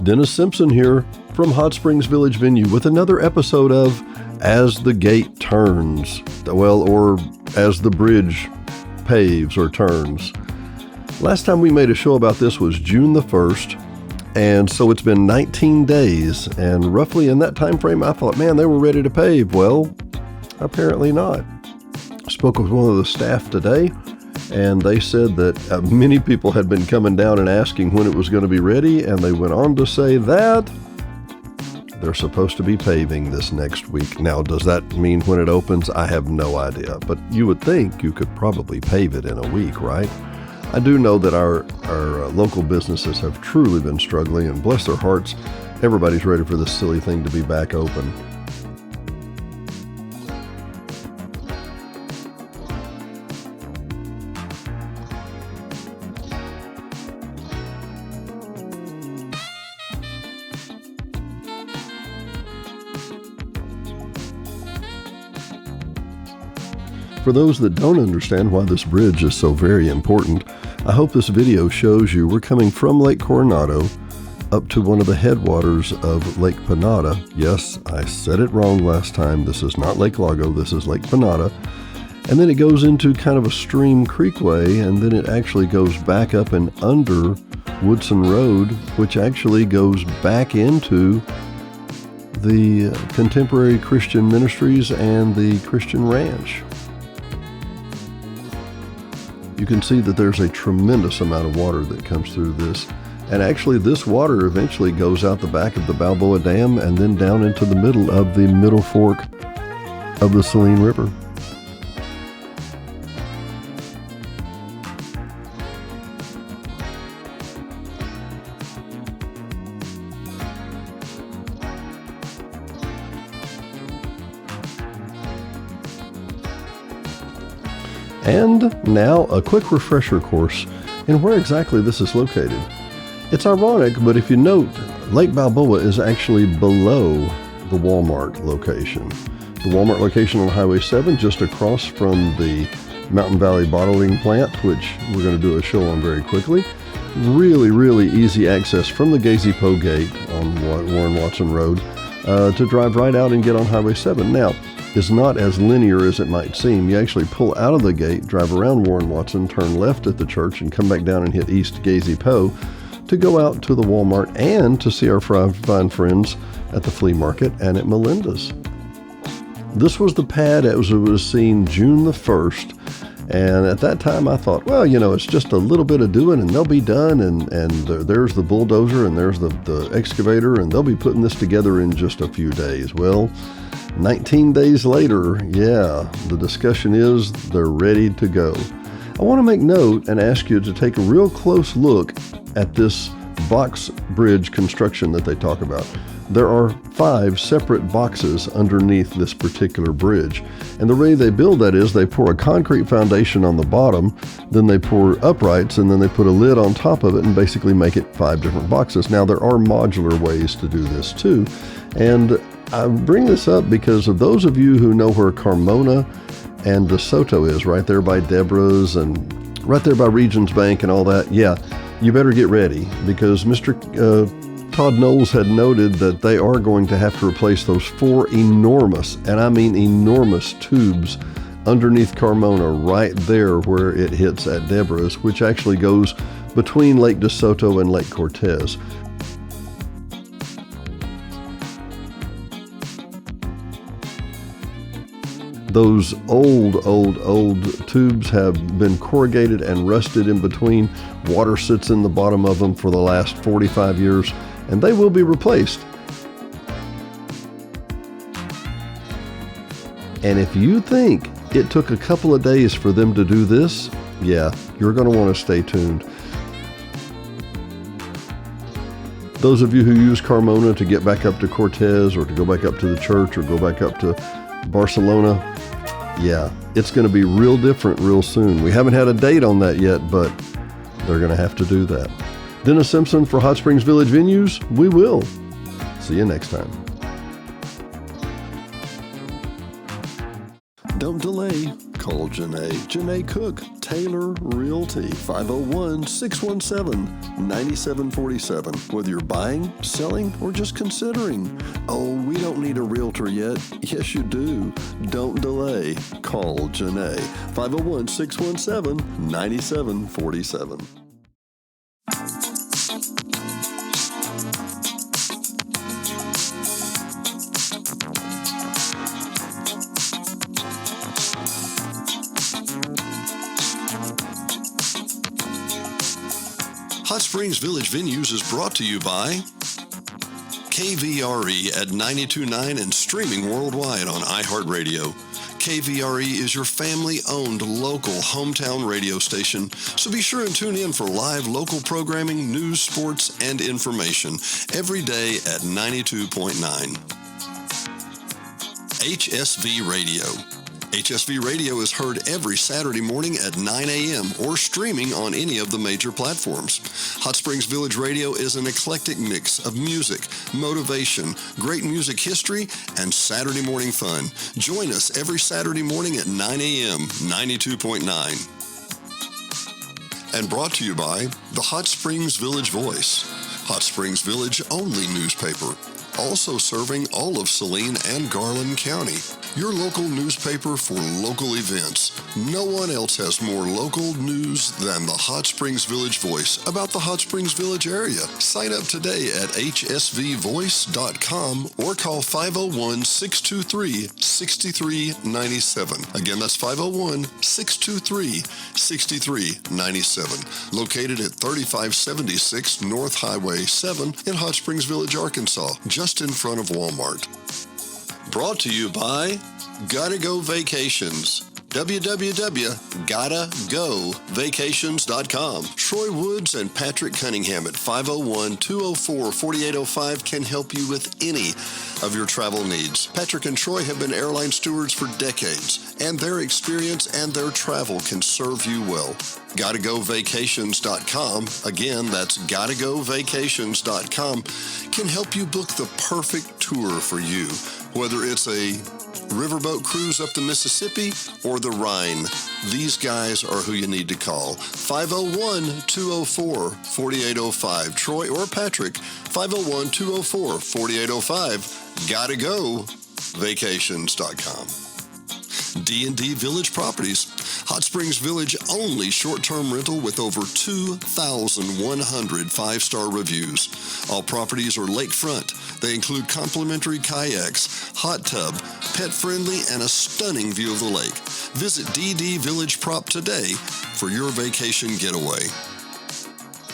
Dennis Simpson here from Hot Springs Village Venue with another episode of As the Gate Turns, or as the bridge paves or turns. Last time we made a show about this was June the 1st, and so it's been 19 days, and roughly in that time frame I thought, man, they were ready to pave. Well, apparently not. I spoke with one of the staff today, and they said that many people had been coming down and asking when it was going to be ready, and they went on to say that they're supposed to be paving this next week. Now, does that mean when it opens? I have no idea, but you would think you could probably pave it in a week, right? I do know that our local businesses have truly been struggling, and bless their hearts, everybody's ready for this silly thing to be back open. For those that don't understand why this bridge is so very important, I hope this video shows you we're coming from Lake Coronado up to one of the headwaters of Lake Panada. Yes, I said it wrong last time. This is not Lake Lago, this is Lake Panada. And then it goes into kind of a stream creekway, and then it actually goes back up and under Woodson Road, which actually goes back into the Contemporary Christian Ministries and the Christian Ranch. You can see that there's a tremendous amount of water that comes through this. And actually this water eventually goes out the back of the Balboa Dam and then down into the middle of the Middle Fork of the Saline River. And now a quick refresher course in where exactly this is located. It's ironic, but if you note, Lake Balboa is actually below the Walmart location. The Walmart location on Highway 7, just across from the Mountain Valley bottling plant, which we're going to do a show on very quickly. Really, really easy access from the Gazebo Gate on Warren Watson Road to drive right out and get on Highway 7. Now, is not as linear as it might seem. You actually pull out of the gate, drive around Warren Watson, turn left at the church, and come back down and hit East Gazebo to go out to the Walmart and to see our fine friends at the flea market and at Melinda's. This was the pad as it was seen June the 1st, and at that time I thought, well, it's just a little bit of doing and they'll be done, and there's the bulldozer and there's the excavator, and they'll be putting this together in just a few days. Well, 19 days later, the discussion is they're ready to go. I want to make note and ask you to take a real close look at this box bridge construction that they talk about. There are 5 separate boxes underneath this particular bridge. And the way they build that is they pour a concrete foundation on the bottom, then they pour uprights, and then they put a lid on top of it and basically make it 5 different boxes. Now, there are modular ways to do this too. And I bring this up because of those of you who know where Carmona and DeSoto is, right there by Deborah's and right there by Regions Bank and all that. Yeah, you better get ready, because Mr. Todd Knowles had noted that they are going to have to replace those 4 enormous, and I mean enormous, tubes underneath Carmona right there where it hits at Deborah's, which actually goes between Lake DeSoto and Lake Cortez. Those old tubes have been corrugated and rusted in between. Water sits in the bottom of them for the last 45 years, and they will be replaced. And if you think it took a couple of days for them to do this, you're going to want to stay tuned. Those of you who use Carmona to get back up to Cortez, or to go back up to the church, or go back up to Barcelona, it's going to be real different real soon. We haven't had a date on that yet, but they're going to have to do that. Dennis Simpson for Hot Springs Village Venues. We will. See you next time. Don't delay. Call Janae. Janae Cook, Taylor Realty, 501-617-9747. Whether you're buying, selling, or just considering. Oh, we don't need a realtor yet. Yes, you do. Don't delay. Call Janae. 501-617-9747. Hot Springs Village Venues is brought to you by KVRE at 92.9 and streaming worldwide on iHeartRadio. KVRE is your family-owned local hometown radio station, so be sure and tune in for live local programming, news, sports, and information every day at 92.9. HSV Radio. HSV Radio is heard every Saturday morning at 9 a.m. or streaming on any of the major platforms. Hot Springs Village Radio is an eclectic mix of music, motivation, great music history, and Saturday morning fun. Join us every Saturday morning at 9 a.m., 92.9. And brought to you by the Hot Springs Village Voice, Hot Springs Village only newspaper, also serving all of Saline and Garland County. Your local newspaper for local events. No one else has more local news than the Hot Springs Village Voice about the Hot Springs Village area. Sign up today at hsvvoice.com or call 501-623-6397. Again, that's 501-623-6397. Located at 3576 North Highway 7 in Hot Springs Village, Arkansas, just in front of Walmart. Brought to you by Gotta Go Vacations. www.gottagovacations.com. Troy Woods and Patrick Cunningham at 501-204-4805 can help you with any of your travel needs. Patrick and Troy have been airline stewards for decades, and their experience and their travel can serve you well. GottaGoVacations.com, again, that's GottaGoVacations.com, can help you book the perfect tour for you, whether it's a riverboat cruise up the Mississippi or the Rhine. These guys are who you need to call. 501-204-4805. Troy or Patrick, 501-204-4805. GottaGoVacations.com. D&D Village Properties. Hot Springs Village only short-term rental with over 2,100 five-star reviews. All properties are lakefront. They include complimentary kayaks, hot tub, pet-friendly, and a stunning view of the lake. Visit DD Village Prop today for your vacation getaway.